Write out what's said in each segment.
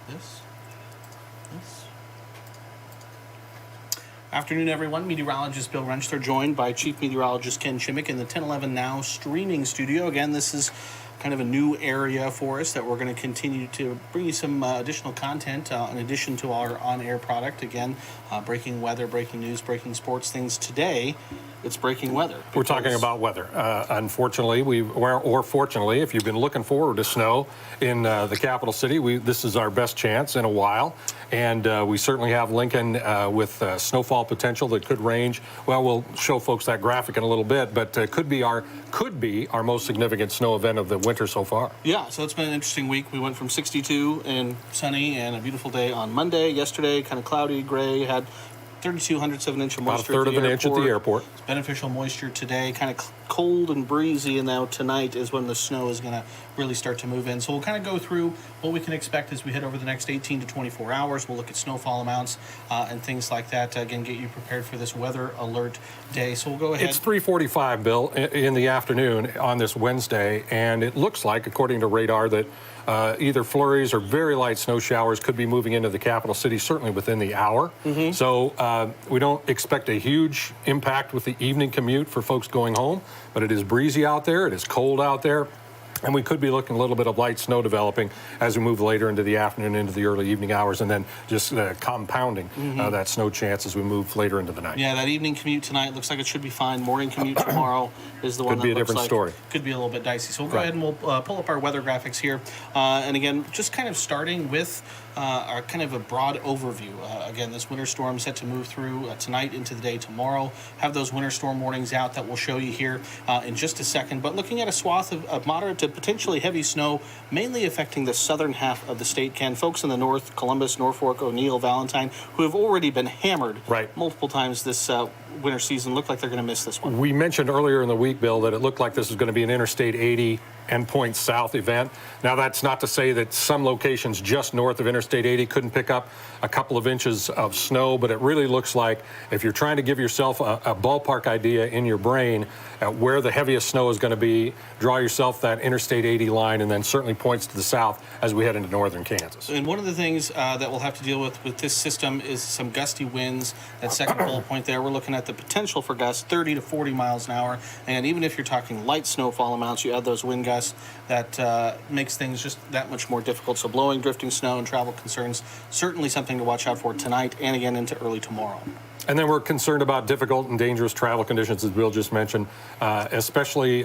This. Afternoon, everyone. Meteorologist Bill Renchler joined by Chief Meteorologist Ken Chimmick in the 1011 Now streaming studio. Again, this is kind of a new area for us that we're going to continue to bring you some additional content in addition to our on-air product. Again, breaking weather, breaking news, breaking sports things. Today, it's breaking weather. We're talking about weather. Unfortunately, or fortunately, if you've been looking forward to snow in the capital city, this is our best chance in a while. And we certainly have Lincoln with snowfall potential that could range. Well, we'll show folks that graphic in a little bit, but could be our most significant snow event of the winter so far. Yeah, so it's been an interesting week. We went from 62 and sunny and a beautiful day on Monday. Yesterday, kind of cloudy, gray, had 3,200 of an inch of moisture. About a third of an inch at the airport. It's beneficial moisture today, kind of cold and breezy, and now tonight is when the snow is going to really start to move in. So we'll kind of go through what we can expect as we head over the next 18 to 24 hours. We'll look at snowfall amounts and things like that. Again, get you prepared for this weather alert day. So we'll go ahead. It's 3:45, Bill, in the afternoon on this Wednesday, and it looks like, according to radar, that either flurries or very light snow showers could be moving into the capital city, certainly within the hour. So we don't expect a huge impact with the evening commute for folks going home, but it is breezy out there. It is cold out there. And we could be looking a little bit of light snow developing as we move later into the afternoon, into the early evening hours, and then just compounding that snow chance as we move later into the night. Yeah, that evening commute tonight looks like it should be fine. Morning commute tomorrow is the one that could be a different story. Could be a little bit dicey. So we'll go ahead and we'll pull up our weather graphics here. And again, just kind of starting with our kind of a broad overview. Again, this winter storm set to move through tonight into the day tomorrow. Have those winter storm warnings out that we'll show you here in just a second. But looking at a swath of moderate to potentially heavy snow, mainly affecting the southern half of the state. Ken, folks in the north, Columbus, Norfolk, O'Neill, Valentine, who have already been hammered multiple times this winter season, look like they're going to miss this one. We mentioned earlier in the week, Bill, that it looked like this was going to be an Interstate 80 endpoint south event. Now, that's not to say that some locations just north of Interstate 80 couldn't pick up a couple of inches of snow, but it really looks like if you're trying to give yourself a ballpark idea in your brain at where the heaviest snow is going to be, draw yourself that Interstate 80 line, and then certainly points to the south as we head into northern Kansas. And one of the things that we'll have to deal with this system is some gusty winds. That second bullet point there, we're looking at the potential for gusts 30 to 40 miles an hour. And even if you're talking light snowfall amounts, you add those wind gusts, that makes things just that much more difficult. So blowing, drifting snow, and travel concerns, certainly something to watch out for tonight and again into early tomorrow. And then we're concerned about difficult and dangerous travel conditions, as Bill just mentioned, especially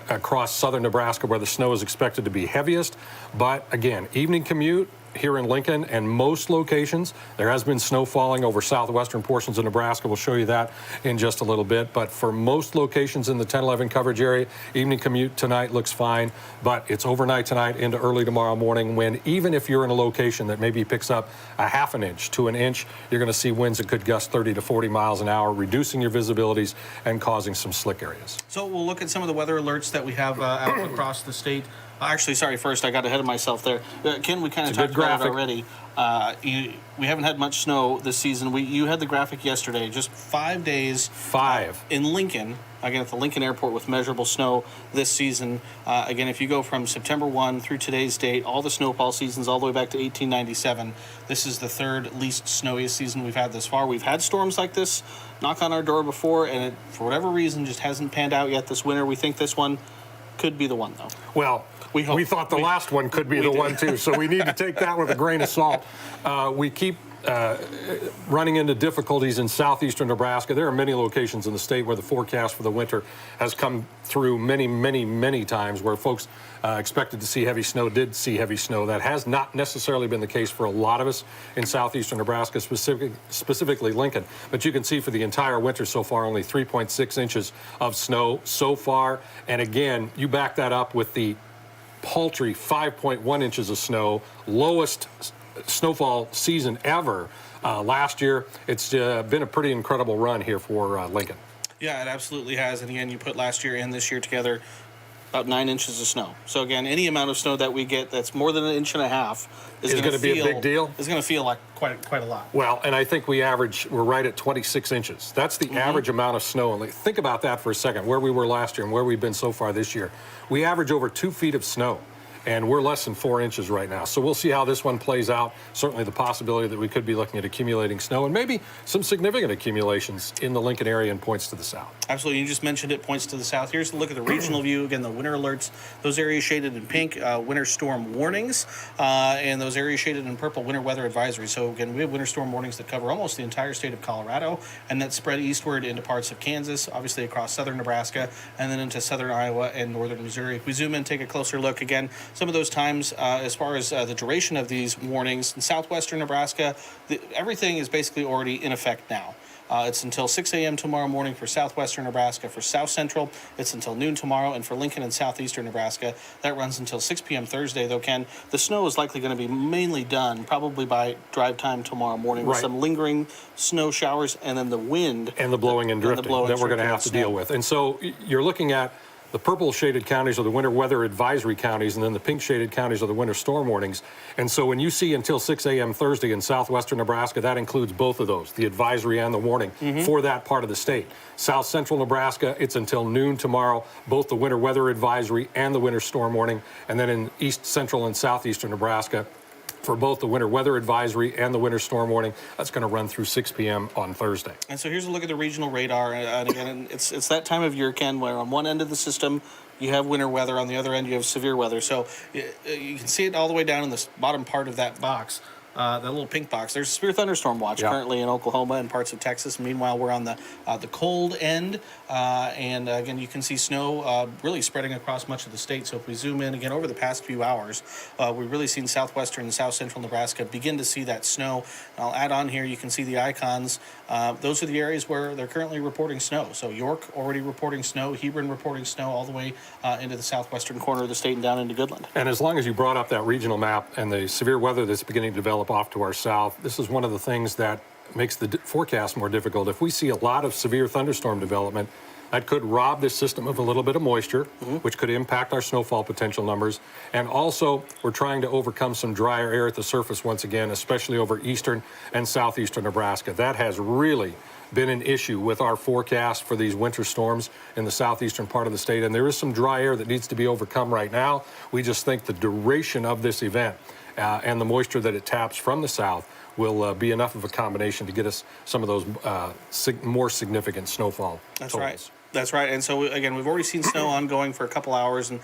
across southern Nebraska where the snow is expected to be heaviest. But again, evening commute here in Lincoln and most locations. There has been snow falling over southwestern portions of Nebraska. We'll show you that in just a little bit. But for most locations in the 10-11 coverage area, evening commute tonight looks fine. But it's overnight tonight into early tomorrow morning when even if you're in a location that maybe picks up a half an inch to an inch, you're going to see winds that could gust 30 to 40 miles an hour, reducing your visibilities and causing some slick areas. So we'll look at some of the weather alerts that we have out across the state. Actually, sorry, first, I got ahead of myself there. Ken, we kind of talked about it already. We haven't had much snow this season. You had the graphic yesterday, just 5 days. In Lincoln, again, at the Lincoln Airport with measurable snow this season. Again, if you go from September 1 through today's date, all the snowfall seasons all the way back to 1897, this is the third least snowiest season we've had this far. We've had storms like this knock on our door before, and it, for whatever reason, just hasn't panned out yet this winter. We think this one could be the one, though. Well, we thought the last one could be the one, too, so we need to take that with a grain of salt. We keep running into difficulties in southeastern Nebraska. There are many locations in the state where the forecast for the winter has come through many times where folks expected to see heavy snow, did see heavy snow. That has not necessarily been the case for a lot of us in southeastern Nebraska, specifically Lincoln. But you can see for the entire winter so far, only 3.6 inches of snow so far. And again, you back that up with the paltry 5.1 inches of snow, lowest snowfall season ever last year. It's been a pretty incredible run here for Lincoln. Yeah, it absolutely has. And again, you put last year and this year together, about 9 inches of snow. So again, any amount of snow that we get that's more than 1.5 inches is going to be a big deal. It's going to feel like quite a lot. Well, and I think we're right at 26 inches. That's the average amount of snow. And think about that for a second, where we were last year and where we've been so far this year. We average over 2 feet of snow and we're less than 4 inches right now. So we'll see how this one plays out. Certainly the possibility that we could be looking at accumulating snow and maybe some significant accumulations in the Lincoln area and points to the south. Absolutely. You just mentioned it, points to the south. Here's a look at the regional view. Again, the winter alerts, those areas shaded in pink, winter storm warnings, and those areas shaded in purple, winter weather advisory. So again, we have winter storm warnings that cover almost the entire state of Colorado, and that spread eastward into parts of Kansas, obviously across southern Nebraska, and then into southern Iowa and northern Missouri. If we zoom in, take a closer look again, some of those times as far as the duration of these warnings in southwestern Nebraska, everything is basically already in effect now. It's until 6 a.m. tomorrow morning for southwestern Nebraska. For south central, it's until noon tomorrow. And for Lincoln and southeastern Nebraska, that runs until 6 p.m. Thursday, though, Ken, the snow is likely going to be mainly done probably by drive time tomorrow morning with some lingering snow showers and then the wind. And the blowing and drifting that we're going to have to deal with. And so you're looking at the purple shaded counties are the winter weather advisory counties, and then the pink shaded counties are the winter storm warnings. And so when you see until 6 a.m. Thursday in southwestern Nebraska, that includes both of those, the advisory and the warning for that part of the state. South central Nebraska, it's until noon tomorrow, both the winter weather advisory and the winter storm warning. And then in east central and southeastern Nebraska, for both the winter weather advisory and the winter storm warning, that's going to run through 6 p.m. on Thursday. And so here's a look at the regional radar. And again, it's that time of year, Ken, where on one end of the system, you have winter weather. On the other end, you have severe weather. So you can see it all the way down in the bottom part of that box. That little pink box. There's a severe thunderstorm watch currently in Oklahoma and parts of Texas. Meanwhile, we're on the cold end, and again, you can see snow really spreading across much of the state. So if we zoom in again over the past few hours, we've really seen southwestern and south central Nebraska begin to see that snow. And I'll add on here, you can see the icons. Those are the areas where they're currently reporting snow. So York already reporting snow, Hebron reporting snow all the way into the southwestern corner of the state and down into Goodland. And as long as you brought up that regional map and the severe weather that's beginning to develop off to our south, this is one of the things that makes the forecast more difficult. If we see a lot of severe thunderstorm development, that could rob this system of a little bit of moisture, which could impact our snowfall potential numbers. And also, we're trying to overcome some drier air at the surface once again, especially over eastern and southeastern Nebraska. That has really been an issue with our forecast for these winter storms in the southeastern part of the state. And there is some dry air that needs to be overcome right now. We just think the duration of this event and the moisture that it taps from the south will be enough of a combination to get us some of those more significant snowfall. That's totals. right. That's right. And so, again, we've already seen snow ongoing for a couple hours, and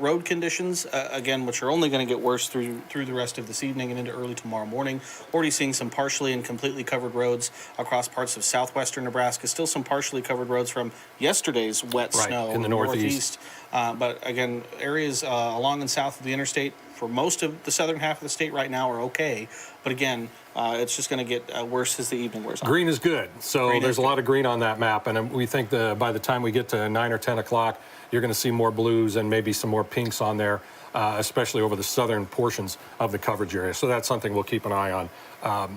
road conditions, again, which are only going to get worse through the rest of this evening and into early tomorrow morning. Already seeing some partially and completely covered roads across parts of southwestern Nebraska. Still some partially covered roads from yesterday's wet snow in the northeast. But, again, areas along and south of the interstate for most of the southern half of the state right now are okay. But, again, it's just going to get worse as the evening wears on. Green is good. So there's a lot of green on that map. And we think by the time we get to 9 or 10 o'clock, you're going to see more blues and maybe some more pinks on there, especially over the southern portions of the coverage area. So that's something we'll keep an eye on.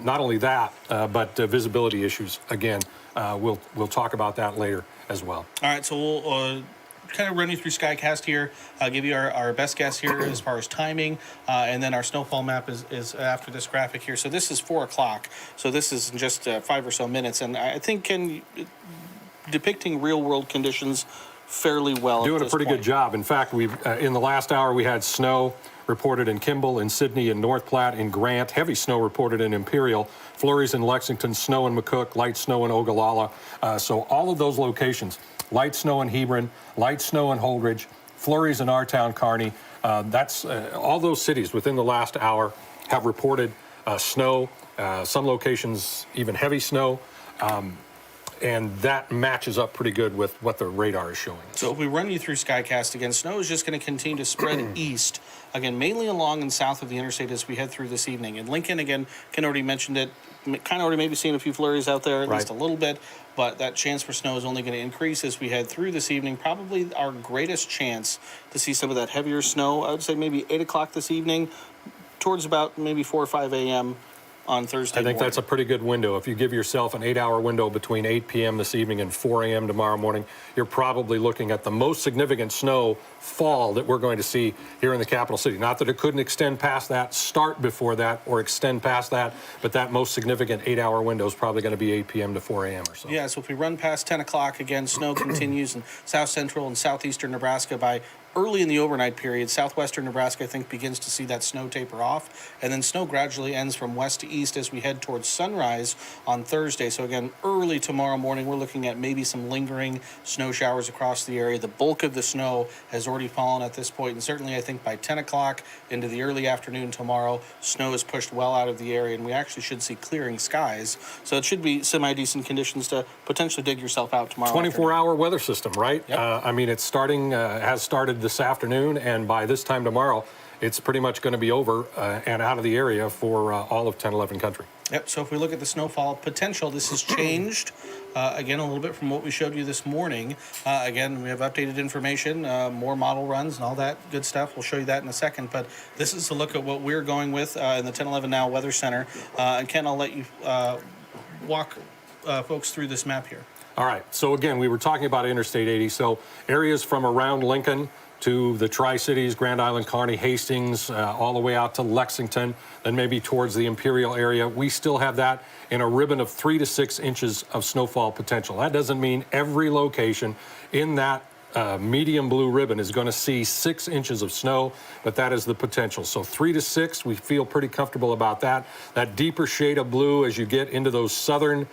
Not only that, but visibility issues. Again, we'll talk about that later as well. All right, so we'll kind of run you through SkyCast here, give you our best guess here as far as timing, and then our snowfall map is after this graphic here. So this is 4 o'clock, so this is in just 5 or so minutes, and I think depicting real-world conditions fairly well. Doing a pretty good job. In fact, we've in the last hour we had snow reported in Kimball, in Sidney, in North Platte, in Grant. Heavy snow reported in Imperial. Flurries in Lexington, snow in McCook, light snow in Ogallala. So all of those locations, light snow in Hebron, light snow in Holdridge, flurries in our town, Kearney. That's all those cities within the last hour have reported snow. Some locations even heavy snow. And that matches up pretty good with what the radar is showing. So if we run you through SkyCast again, snow is just going to continue to spread east, again, mainly along and south of the interstate as we head through this evening. And Lincoln, again, Ken already mentioned it, kind of already maybe seeing a few flurries out there, at least a little bit, but that chance for snow is only going to increase as we head through this evening. Probably our greatest chance to see some of that heavier snow, I would say maybe 8 o'clock this evening, towards about maybe 4 or 5 a.m. on Thursday I think that's a pretty good window. If you give yourself an 8-hour window between 8 p.m. this evening and 4 a.m. tomorrow morning, you're probably looking at the most significant snow fall that we're going to see here in the capital city. Not that it couldn't extend past that, start before that, or extend past that, but that most significant 8-hour window is probably going to be 8 p.m. to 4 a.m. or so. Yeah, so if we run past 10 o'clock, again, snow continues in south central and southeastern Nebraska by early in the overnight period, southwestern Nebraska, I think, begins to see that snow taper off, and then snow gradually ends from west to east as we head towards sunrise on Thursday. So again, early tomorrow morning, we're looking at maybe some lingering snow showers across the area. The bulk of the snow has already fallen at this point, and certainly I think by 10 o'clock into the early afternoon tomorrow, snow is pushed well out of the area, and we actually should see clearing skies. So it should be semi-decent conditions to potentially dig yourself out tomorrow. 24-hour weather system, right? Yep. I mean, it's starting, has started this afternoon, and by this time tomorrow, it's pretty much going to be over and out of the area for all of 10-11 country. Yep, so if we look at the snowfall potential, this has changed, again, a little bit from what we showed you this morning. Again, we have updated information, more model runs and all that good stuff. We'll show you that in a second, but this is a look at what we're going with in the 1011 Now Weather Center. And Ken, I'll let you walk folks through this map here. All right, so again, we were talking about Interstate 80, so areas from around Lincoln to the Tri-Cities, Grand Island, Kearney, Hastings, all the way out to Lexington, then maybe towards the Imperial area. We still have that in a ribbon of 3 to 6 inches of snowfall potential. That doesn't mean every location in that medium blue ribbon is going to see 6 inches of snow, but that is the potential. So 3 to 6, we feel pretty comfortable about that. That deeper shade of blue as you get into those southern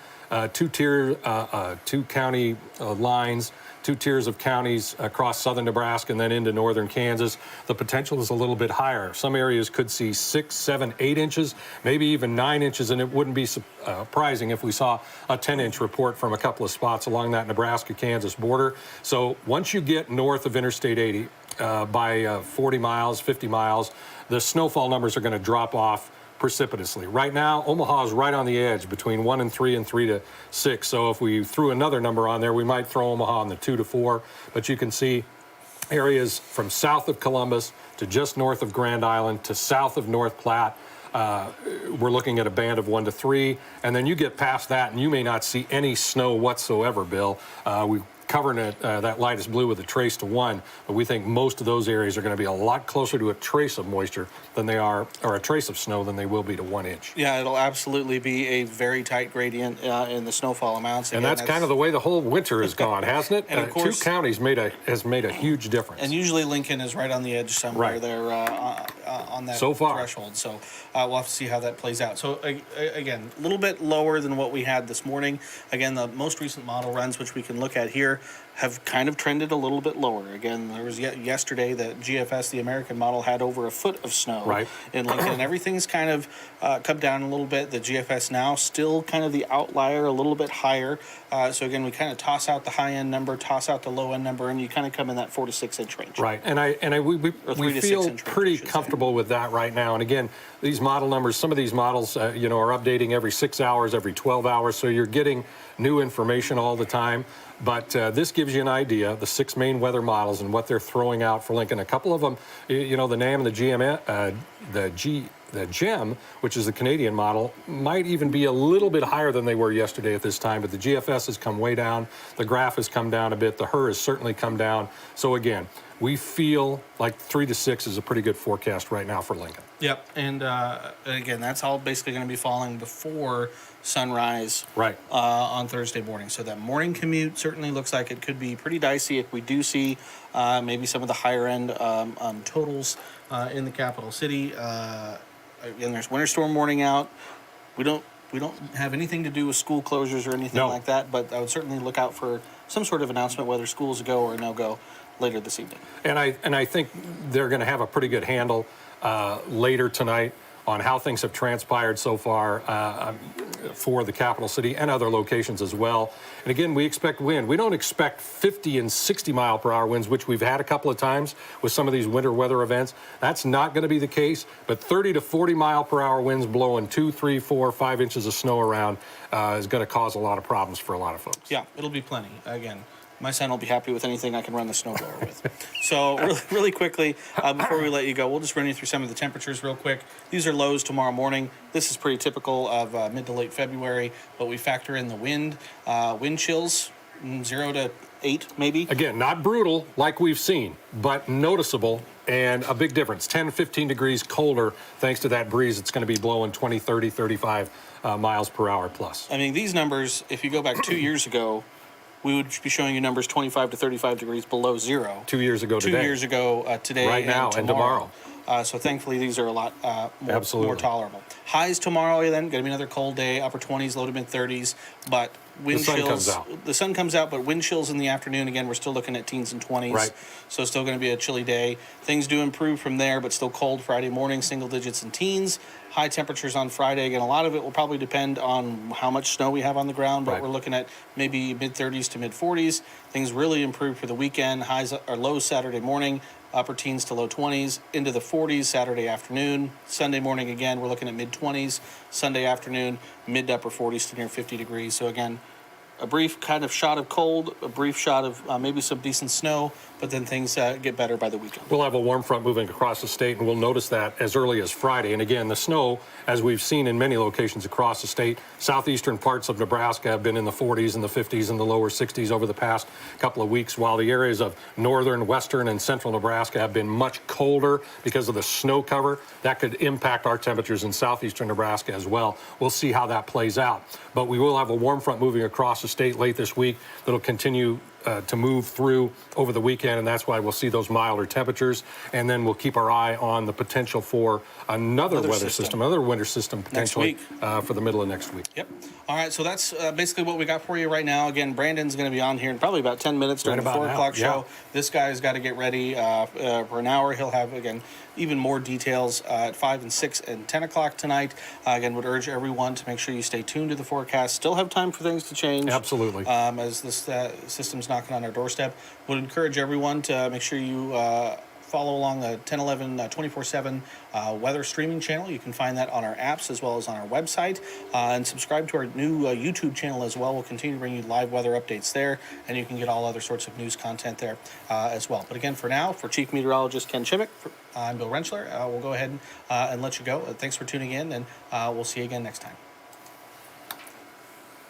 two-county lines, 2 tiers of counties across southern Nebraska and then into northern Kansas, the potential is a little bit higher. Some areas could see 6, 7, 8 inches, maybe even 9 inches, and it wouldn't be surprising if we saw a 10-inch report from a couple of spots along that Nebraska-Kansas border. So once you get north of Interstate 80 by 40 miles, 50 miles, the snowfall numbers are going to drop off precipitously. Right now, Omaha is right on the edge between 1 and 3 and 3 to 6. So if we threw another number on there, we might throw Omaha in the 2 to 4. But you can see areas from south of Columbus to just north of Grand Island to south of North Platte. We're looking at a band of 1 to 3. And then you get past that and you may not see any snow whatsoever, Bill. We've covering it, that lightest blue with a trace to 1, but we think most of those areas are going to be a lot closer to a trace of moisture than they are, or a trace of snow than they will be to 1 inch. Yeah, it'll absolutely be a very tight gradient in the snowfall amounts. Again, and that's kind of the way the whole winter has gone, hasn't it? And of course, 2 counties has made a huge difference. And usually Lincoln is right on the edge somewhere right there on that so far threshold. So we'll have to see how that plays out. So again, a little bit lower than what we had this morning. Again, the most recent model runs, which we can look at here, have kind of trended a little bit lower. Again, there was yesterday that GFS, the American model, had over a foot of snow in Lincoln, and everything's kind of come down a little bit. The GFS now still kind of the outlier, a little bit higher. So again, we kind of toss out the high end number, toss out the low end number, and you kind of come in that 4 to 6 inch range. Right, and we feel pretty comfortable with that right now. And again, these model numbers, some of these models, are updating every 6 hours, every 12 hours, so you're getting new information all the time. But this gives you an idea, the 6 main weather models and what they're throwing out for Lincoln. A couple of them, the NAM and the GEM, which is the Canadian model, might even be a little bit higher than they were yesterday at this time, but the GFS has come way down. The graph has come down a bit. The HER has certainly come down. So again, we feel like 3 to 6 is a pretty good forecast right now for Lincoln. Yep, and again, that's all basically going to be falling before sunrise on Thursday morning. So that morning commute certainly looks like it could be pretty dicey if we do see maybe some of the higher end totals in the capital city. Again, there's winter storm warning out. We don't have anything to do with school closures or anything like that, but I would certainly look out for some sort of announcement whether schools go or no go later this evening. And I think they're going to have a pretty good handle later tonight on how things have transpired so far for the capital city and other locations as well. And again, we expect wind. We don't expect 50 and 60 mile per hour winds, which we've had a couple of times with some of these winter weather events. That's not going to be the case, but 30 to 40 mile per hour winds blowing 2, 3, 4, 5 inches of snow around is going to cause a lot of problems for a lot of folks. Yeah, it'll be plenty. Again, my son will be happy with anything I can run the snowblower with. So really quickly, before we let you go, we'll just run you through some of the temperatures real quick. These are lows tomorrow morning. This is pretty typical of mid to late February, but we factor in the wind. Wind chills, 0 to 8 maybe. Again, not brutal like we've seen, but noticeable and a big difference. 10, 15 degrees colder thanks to that breeze. It's going to be blowing 20, 30, 35 miles per hour plus. I mean, these numbers, if you go back 2 years ago, we would be showing you numbers 25 to 35 degrees below zero. 2 years ago today. 2 years ago today. Right now and tomorrow. So thankfully, these are a lot Absolutely. more tolerable. Highs tomorrow, then going to be another cold day, upper 20s, low to mid 30s, but wind The sun chills. comes out. The sun comes out, but wind chills in the afternoon. Again, we're still looking at teens and 20s. Right. So still going to be a chilly day. Things do improve from there, but still cold Friday morning, single digits and teens. High temperatures on Friday. Again, a lot of it will probably depend on how much snow we have on the ground, but Right. we're looking at maybe mid 30s to mid 40s. Things really improve for the weekend. Highs are low Saturday morning, upper teens to low 20s, into the 40s Saturday afternoon. Sunday morning, again, we're looking at mid 20s. Sunday afternoon, mid to upper 40s to near 50 degrees. So again, a brief kind of shot of cold, a brief shot of maybe some decent snow, but then things get better by the weekend. We'll have a warm front moving across the state, and we'll notice that as early as Friday. And again, the snow, as we've seen in many locations across the state, southeastern parts of Nebraska have been in the 40s and the 50s and the lower 60s over the past couple of weeks, while the areas of northern, western, and central Nebraska have been much colder because of the snow cover. That could impact our temperatures in southeastern Nebraska as well. We'll see how that plays out. But we will have a warm front moving across the state late this week that'll continue to move through over the weekend, and that's why we'll see those milder temperatures. And then we'll keep our eye on the potential for another weather system, another winter system potentially for the middle of next week. Yep. All right, so that's basically what we got for you right now. Again, Brandon's going to be on here in probably about 10 minutes during the 4 o'clock show. This guy's got to get ready for an hour. He'll have, again, even more details at 5 and 6 and 10 o'clock tonight. Again, would urge everyone to make sure you stay tuned to the forecast. Still have time for things to change. Absolutely. As this system's knocking on our doorstep. Would encourage everyone to make sure you follow along the 1011 24/7 weather streaming channel. You can find that on our apps as well as on our website. And subscribe to our new YouTube channel as well. We'll continue to bring you live weather updates there, and you can get all other sorts of news content there as well. But again, for now, for Chief Meteorologist Ken Chivik, I'm Bill Rentschler. We'll go ahead and let you go. Thanks for tuning in, and we'll see you again next time.